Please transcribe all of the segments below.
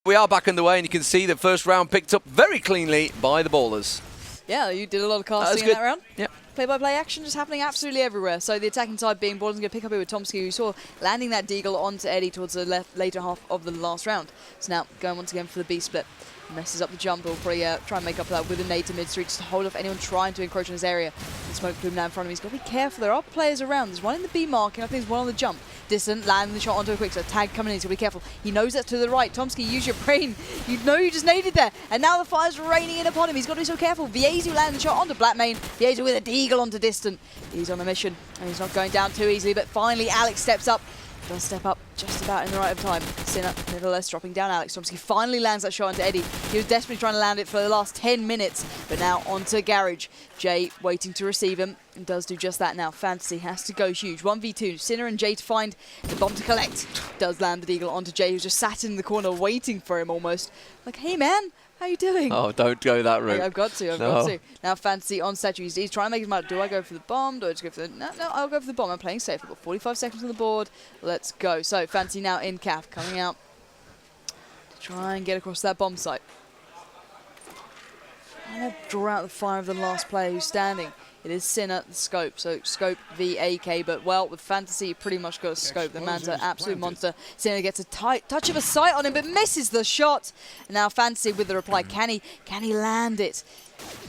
we are back underway, and you can see the first round picked up very cleanly by the ballerS. Yeah, you did a lot of casting in that round. Yep. Play-by-play action just happening absolutely everywhere. So the attacking side being ballerS going to pick up here with Tomsky, who you saw landing that deagle onto Eddie towards the later half of the last round. So now going once again for the B split. Messes up the jump, will probably try and make up for that with a nade to mid-street just to hold off anyone trying to encroach on his area. The smoke plume now in front of him. He's got to be careful. There are players around. There's one in the B mark, and I think there's one on the jump. Distant, landing the shot onto a quick, so tag coming in. He's got to be careful. He knows that's to the right. Tomsky, use your brain. You know you just naded there. And now the fire's raining in upon him. He's got to be so careful. viezu landing the shot onto Blackmane. viezu with a deagle onto Distant. He's on a mission, and he's not going down too easily, but finally Alex steps up. Does step up just about in the right of time. Sinner, nevertheless, dropping down Alex. Tomsky finally lands that shot onto Eddie. He was desperately trying to land it for the last 10 minutes, but now onto garage. Jay waiting to receive him, and does do just that now. Fantasy has to go huge. 1v2. Sinner and Jay to find the bomb to collect. Does land the deagle onto Jay, who's just sat in the corner waiting for him almost. Like, hey man, how you doing? Oh, don't go that route. I've got to. Now Fantasy on statue. He's trying to make his mind. Do I go for the bomb? Do I just go for the... No, I'll go for the bomb. I'm playing safe. I've got 45 seconds on the board. Let's go. So Fantasy now in CAF, coming out to try and get across that bomb site. I'm going to draw out the fire of the last player who's standing. It is Sinner, the scope. So scope v AK, but well, with Fantasy, you pretty much got a scope. The man's an absolute monster. Sinner gets a tight touch of a sight on him, but misses the shot. And now Fantasy with the reply. Can he land it?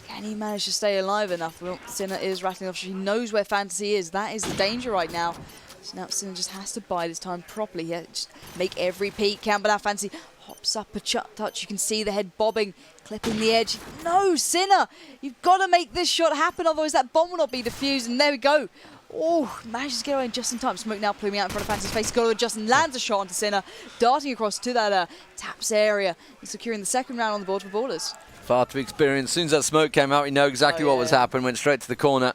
Can he manage to stay alive enough? Well, Sinner is rattling off. She knows where Fantasy is. That is the danger right now. So now Sinner just has to bide his time properly. Yeah, just make every peek count. But now Fantasy hops up a touch. You can see the head bobbing, clipping the edge. No, Sinner, you've got to make this shot happen, otherwise that bomb will not be defused. And there we go. Oh, manages to get away just in time. Smoke now pluming out in front of Fantasy's face. Got to adjust and lands a shot onto Sinner, darting across to that taps area and securing the second round on the board for ballerS. Far to experience. As soon as that smoke came out, we know exactly what was happening. Went straight to the corner.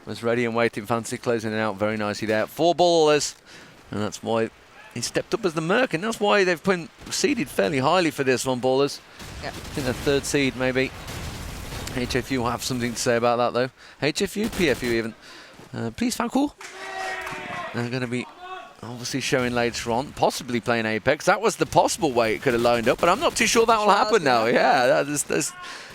Was ready and waiting. Fantasy closing it out very nicely there. 4 ballerS. And that's why he stepped up as the Merc, and that's why they've been seeded fairly highly for this one, ballerS. Yeah. I think the 3rd seed, maybe. HFU will have something to say about that, though. HFU, PFU even. Please, Falco. They're going to be obviously showing later on, possibly playing Apex. That was the possible way it could have lined up, but I'm not too sure that will happen now. Yeah, this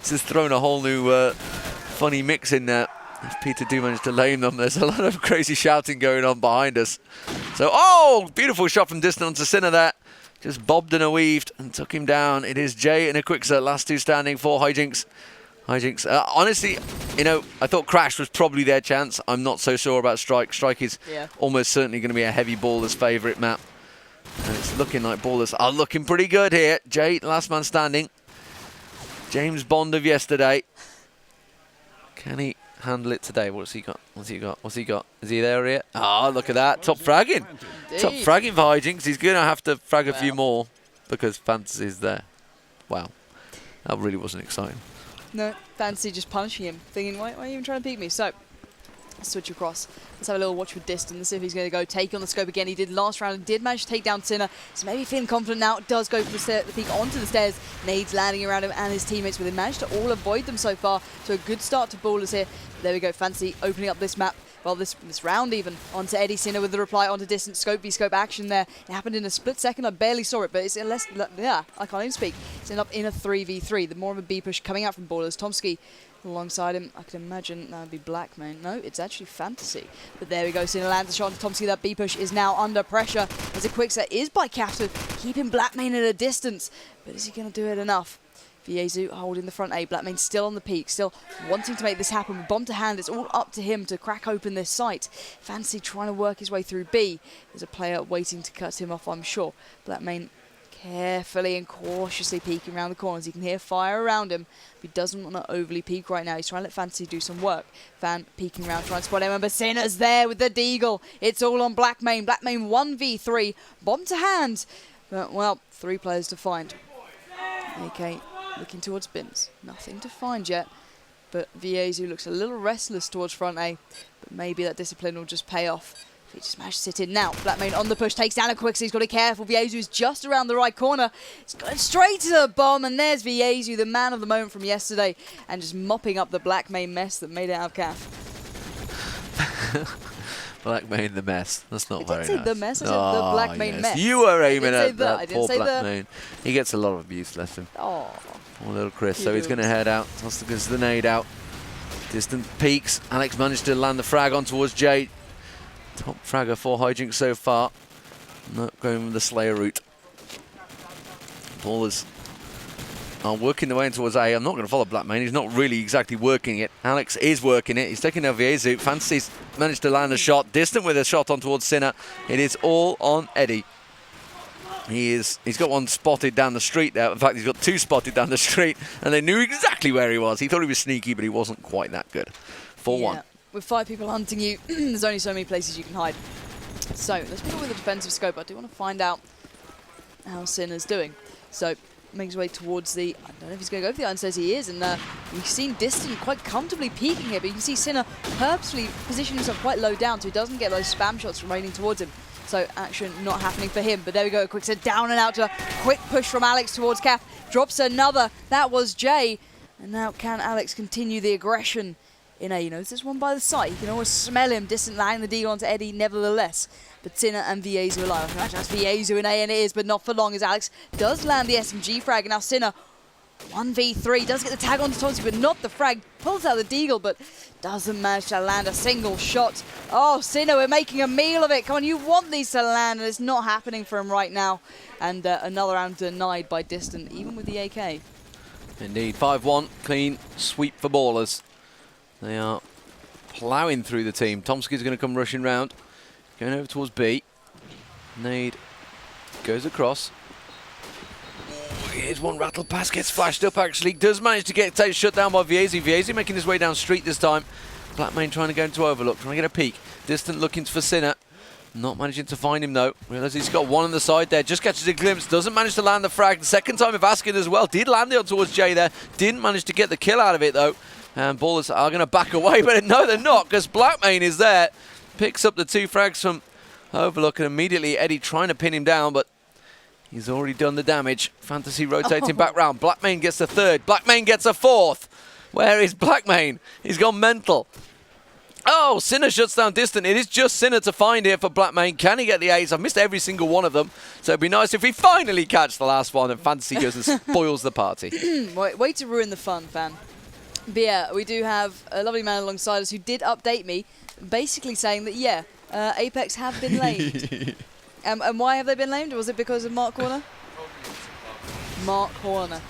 has thrown a whole new funny mix in there. If Peter do manage to lame them, there's a lot of crazy shouting going on behind us. So, oh, beautiful shot from Distant onto Sinner there. Just bobbed and a weaved and took him down. It is Jay and Uttoxeter, last two standing for HIGHJ. Honestly, you know, I thought Crash was probably their chance. I'm not so sure about Strike. Strike is almost certainly going to be a heavy baller's favourite map. And it's looking like ballerS are looking pretty good here. Jay, last man standing. James Bond of yesterday. Can he handle it today? What's he got? What's he got? Is he there yet? Oh, look at that. Top fragging. Indeed. Top fragging for HIGHJ. He's going to have to frag a few more because Fantasy is there. Wow. That really wasn't exciting. No, Fantasy just punishing him, thinking, why are you even trying to peek me? So, switch across. Let's have a little watch with Distant. Let's see if he's going to go take on the scope again. He did last round and did manage to take down Sinner. So maybe feeling confident now. Does go for the peek onto the stairs. Nades landing around him and his teammates, but they managed to all avoid them so far. So a good start to ballerS here. But there we go, Fantasy opening up this map. Well, this round even. Onto Eddie. Sinner with the reply onto Distant. Scope v scope action there. It happened in a split second. I barely saw it, but it's less. Yeah, I can't even speak. It's up in a 3v3. The more of a B push coming out from ballerS. Tomsky alongside him. I can imagine that would be Blackmane. No, it's actually Fantasy. But there we go. Sinner lands a shot onto Tomsky. That B push is now under pressure as a quick set is by CAF to keeping Blackmane at a distance. But is he going to do it enough? viezu holding the front A. Blackmane still on the peak, still wanting to make this happen. With bomb to hand, it's all up to him to crack open this site. Fantasy trying to work his way through B. There's a player waiting to cut him off, I'm sure. Blackmane carefully and cautiously peeking around the corners. You can hear fire around him, but he doesn't want to overly peek right now. He's trying to let Fantasy do some work. Fan peeking around, trying to spot him, but Sinner's there with the deagle. It's all on Blackmane. Blackmane 1v3, bomb to hand. But, well, 3 players to find. AK looking towards bins. Nothing to find yet. But viezu looks a little restless towards front A. But maybe that discipline will just pay off. He just managed to sit in now. Blackmane on the push, takes down a quick, so he's got to be careful. viezu is just around the right corner. It's going straight to the bomb, and there's viezu, the man of the moment from yesterday, and just mopping up the Blackmane mess that made it out of CAF. Blackmane the mess. That's not very nice. I didn't say the mess, I said the Blackmane mess. You were aiming at that poor say Blackmane. He gets a lot of abuse, bless him. Oh. Poor little Chris. So he's going to head out. Toss the nade out. Distant peaks. Alex managed to land the frag on towards Jay. Top fragger for HIGHJ so far. Not going with the Slayer route. Ballers are working their way in towards A. I'm not going to follow Blackmane. He's not really exactly working it. Alex is working it. He's taking out viezu. Fancy's managed to land a shot. Distant with a shot on towards Sinner. It is all on Eddie. He's got one spotted down the street there. In fact, he's got two spotted down the street, and they knew exactly where he was. He thought he was sneaky, but he wasn't quite that good. 4-1. With 5 people hunting you, there's only so many places you can hide. So let's pick up with the defensive scope. I do want to find out how Sinner's doing. So makes his way towards the, I don't know if he's going to go for the iron, says he is, and we've seen Distant quite comfortably peeking here, but you can see Sinner purposely positioning himself quite low down so he doesn't get those spam shots raining towards him. So action not happening for him, but there we go, a quick set down and out to a quick push from Alex towards Kath, drops another, that was Jay, and now can Alex continue the aggression in A? You know, this one by the side, you can always smell him, Distant landing the deal onto Eddie nevertheless. But Sinner and viezu alive. That's viezu in A, and it is, but not for long as Alex does land the SMG frag. And now Sinner, 1v3, does get the tag onto Tomsky, but not the frag. Pulls out the deagle, but doesn't manage to land a single shot. Oh, Sinner, we're making a meal of it. Come on, you want these to land, and it's not happening for him right now. And another round denied by Distant, even with the AK. Indeed, 5-1, clean sweep for ballers. They are ploughing through the team. Tomsky's going to come rushing round. Going over towards B. Nade goes across. Oh, here's one rattle pass, gets flashed up actually. Does manage to get shut down by viezu. viezu making his way down street this time. Blackmane trying to go into Overlook, trying to get a peek. Distant looking for Sinner. Not managing to find him though. Realises he's got one on the side there. Just catches a glimpse. Doesn't manage to land the frag. The second time of asking as well. Did land it on towards Jay there. Didn't manage to get the kill out of it though. And ballers are going to back away, but no, they're not, because Blackmane is there. Picks up the 2 frags from Overlook, and immediately Eddie trying to pin him down, but he's already done the damage. Fantasy rotating back round. Blackmane gets a 3rd. Blackmane gets a 4th. Where is Blackmane? He's gone mental. Oh, Sinner shuts down Distant. It is just Sinner to find here for Blackmane. Can he get the A's? I've missed every single one of them. So it'd be nice if we finally catch the last one and Fantasy goes and spoils the party. Way to ruin the fun, fan. But yeah, we do have a lovely man alongside us who did update me, basically saying that, yeah, Apex have been lamed. And why have they been lamed? Was it because of Mark Horner? Mark Horner.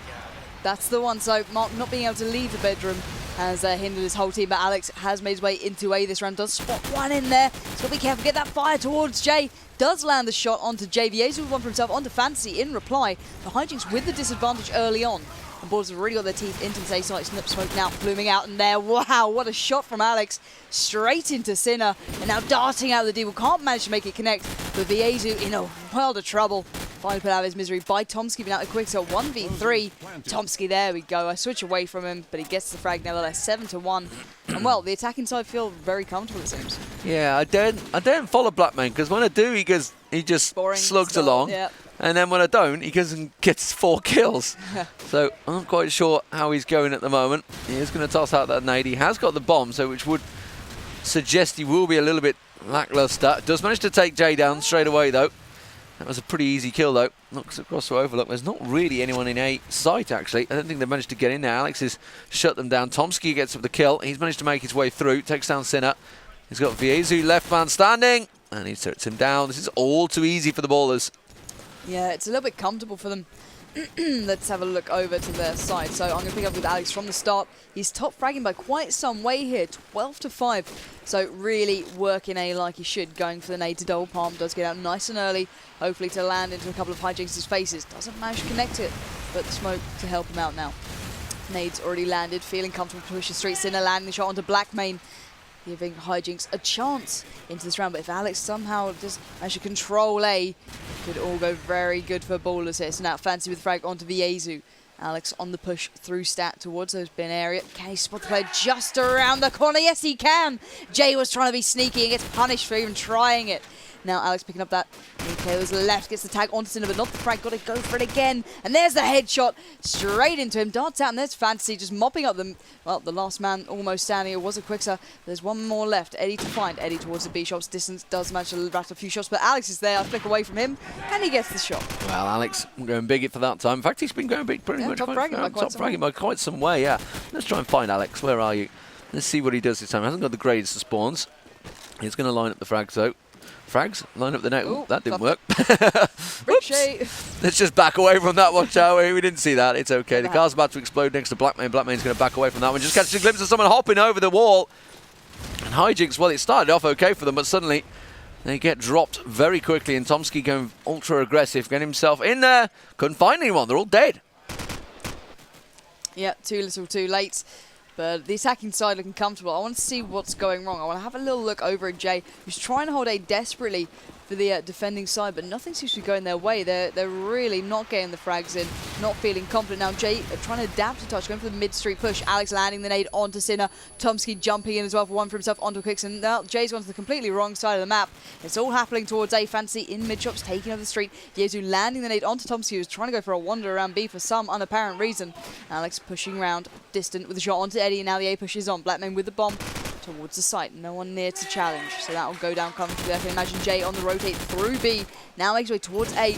That's the one. So Mark not being able to leave the bedroom has hindered his whole team, but Alex has made his way into A this round. Does spot one in there. He's got to be careful. Get that fire towards Jay. Does land the shot onto Jay. viezu with one for himself onto Fancy in reply. The HIGHJ with the disadvantage early on. And ballers have really got their teeth into this A site. Snip smoke now blooming out in there. Wow, what a shot from Alex. Straight into Sinner. And now darting out of the deal. Can't manage to make it connect. But viezu in a world of trouble. Finally put out of his misery by Tomsky. But now a quick so 1v3. Tomsky, there we go. I switch away from him, but he gets the frag nevertheless. 7-1. And well, the attacking side feel very comfortable, it seems. Yeah, I don't follow Blackmane, because when I do, he just boring slugs stuff, along. Yeah. And then when I don't, he goes and gets 4 kills. So I'm not quite sure how he's going at the moment. He is going to toss out that nade. He has got the bomb, so which would suggest he will be a little bit lackluster. Does manage to take Jay down straight away, though. That was a pretty easy kill, though. Looks across to Overlook. There's not really anyone in A sight, actually. I don't think they've managed to get in there. Alex has shut them down. Tomsky gets up the kill. He's managed to make his way through. Takes down Sinner. He's got viezu, left man standing. And he shuts him down. This is all too easy for the ballers. Yeah, it's a little bit comfortable for them. Let's have a look over to their side. So I'm going to pick up with Alex from the start. He's top fragging by quite some way here, 12-5. So really working A like he should, going for the nade to double palm. Does get out nice and early, hopefully to land into a couple of HIGHJ's faces. Doesn't manage to connect it, but the smoke to help him out now. Nade's already landed, feeling comfortable to push the street. Sinner landing the shot onto Blackmane, giving HIGHJ a chance into this round. But if Alex somehow just manage to control A, it could all go very good for ballers here. So now Fancy with frag onto viezu. Alex on the push through stat towards those bin area. Can he spot the player just around the corner? Yes, he can. Jay was trying to be sneaky and gets punished for even trying it. Now Alex picking up that. KO's left, gets the tag onto Sinner, but not the frag. Got to go for it again. And there's the headshot straight into him. Darts out, and there's Fantasy just mopping up the last man almost standing. It was a Quickser. There's one more left. Eddie to find. Eddie towards the B shops. Distance does manage to rattle a few shots, but Alex is there. I flick away from him, and he gets the shot. Well, Alex going big for that time. In fact, he's been going big pretty much. Top fragging by quite some way, yeah. Let's try and find Alex. Where are you? Let's see what he does this time. He hasn't got the greatest of spawns. He's going to line up the frags, though. Frags, line up the net. Ooh, that didn't work. Let's just back away from that one, shall we? We didn't see that. It's okay. The car's about to explode next to BlackMane. BlackMane's going to back away from that one. Just catches a glimpse of someone hopping over the wall. And HIGHJ, well, it started off okay for them, but suddenly they get dropped very quickly. And Tomsky going ultra aggressive, getting himself in there. Couldn't find anyone. They're all dead. Yeah, too little, too late. But the attacking side looking comfortable. I want to see what's going wrong. I want to have a little look over at Jay, who's trying to hold A desperately for the defending side, but nothing seems to be going their way. They're really not getting the frags in, not feeling confident. Now Jay trying to adapt to touch, going for the mid-street push. Alex landing the nade onto Sinner. Tomsky jumping in as well for one for himself onto Quickson. Now Jay's gone to the completely wrong side of the map. It's all happening towards A. Fantasy in mid-shops, taking over the street. Yezu landing the nade onto Tomsky, who's trying to go for a wander around B for some unapparent reason. Alex pushing around distant with a shot onto Eddie, and now the A push is on. BlackMane with the bomb towards the site. No one near to challenge, so that'll go down comfortably. I can imagine Jay on the rotate through B. Now makes way towards A.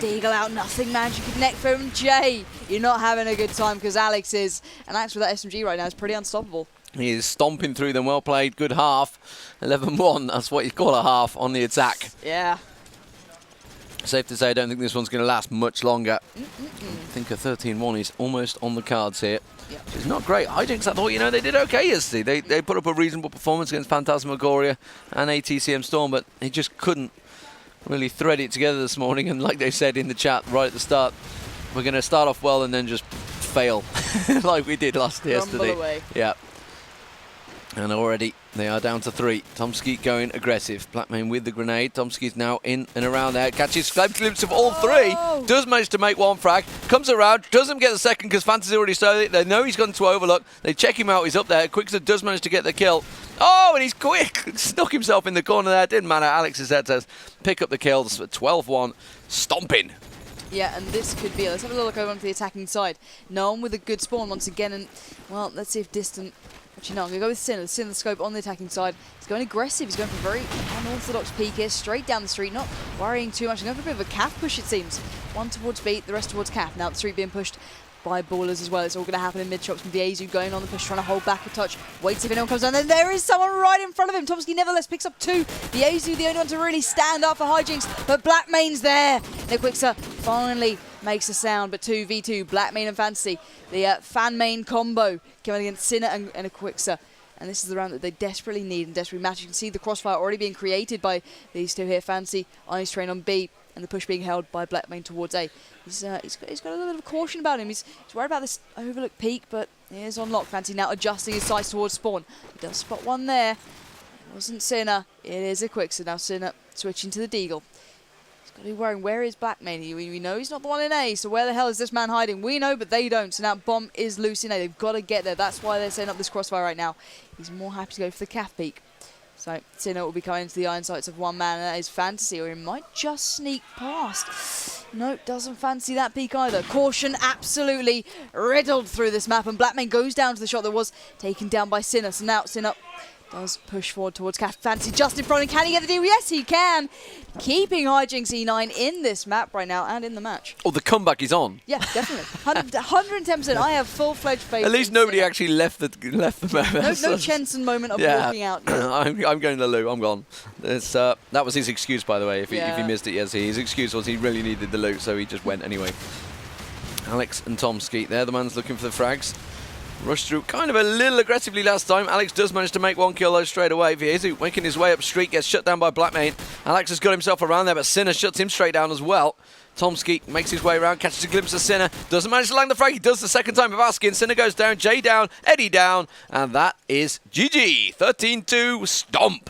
Deagle out, nothing managed to connect from Jay. You're not having a good time because Alex is. And Alex with that SMG right now is pretty unstoppable. He is stomping through them. Well played. Good half. 11-1. That's what you call a half on the attack. Yeah. Safe to say, I don't think this one's going to last much longer. I think a 13-1 is almost on the cards here. Yep. Which is not great. HIGHJ, I thought, you know, they did okay yesterday. They put up a reasonable performance against Phantasmagoria and ATCM Storm, but they just couldn't really thread it together this morning. And like they said in the chat right at the start, we're going to start off well and then just fail like we did yesterday. Away. Yeah. And already they are down to 3. Tomsky going aggressive. BlackMane with the grenade. Tomsky's now in and around there. Catches glimpse of all 3. Does manage to make one frag. Comes around. Doesn't get the second because Fantasy's already started it. They know he's gone to overlook. They check him out. He's up there. Quickser does manage to get the kill. Oh, and he's quick. Snuck himself in the corner there. Didn't matter. Alex is there to pick up the kills. 12-1. Stomping. Yeah, and this could be. Let's have a little look over onto the attacking side. No one with a good spawn once again. And, well, let's see if Distant... Actually, no, I'm going to go with Sinner. Sinner scope on the attacking side. He's going aggressive. He's going for a very unorthodox peek here, straight down the street, not worrying too much. He's going for a bit of a calf push, it seems. One towards B, the rest towards calf. Now the street being pushed by ballerS as well. It's all going to happen in mid-shops with Yezu going on the push, trying to hold back a touch. Waits if anyone comes down. Then there is someone right in front of him. Tomsky nevertheless picks up 2. Yezu, the only one to really stand up for HIGHJ, but BlackMane's there. The Quickser finally makes a sound, but 2v2, BlackMane and Fantasy. The fan-main combo coming against Sinner and a Quickser. And this is the round that they desperately need and desperately match. You can see the crossfire already being created by these two here. Fantasy on his train on B, and the push being held by BlackMane towards A. He's got a little bit of caution about him. He's worried about this overlook peak, but he is on lock. Fantasy now adjusting his sights towards spawn. He does spot one there. It wasn't Sinner. It is a Quickser. Now Sinner switching to the Deagle. Got to be worrying, where is BlackMane? We know he's not the one in A, so where the hell is this man hiding? We know, but they don't. So now bomb is loose in A. They've got to get there. That's why they're setting up this crossfire right now. He's more happy to go for the calf peak. So Sinner will be coming into the iron sights of one man, and that is Fantasy, or he might just sneak past. No, doesn't fancy that peak either. Caution absolutely riddled through this map, and BlackMane goes down to the shot that was taken down by Sinner. So now Sinner does push forward towards calf. Fantasy just in front, and can he get the deal? Yes, he can. Keeping HIGHJ in this map right now and in the match. Oh, the comeback is on. Yeah, definitely. 110%. I have full-fledged faith. At least nobody actually left the map. No Chenson moment of walking out. I'm going to the loo. I'm gone. That was his excuse, by the way. If he missed it, yes, his excuse was he really needed the loot, so he just went anyway. Alex and Tomsky, they're the ones looking for the frags. Rushed through kind of a little aggressively last time. Alex does manage to make one kill though straight away. Viezu making his way up street, gets shut down by BlackMane. Alex has got himself around there, but Sinner shuts him straight down as well. Tomsky makes his way around, catches a glimpse of Sinner, doesn't manage to land the frag. He does the second time of asking. Sinner goes down, Jay down, Eddie down, and that is GG. 13-2 stomp.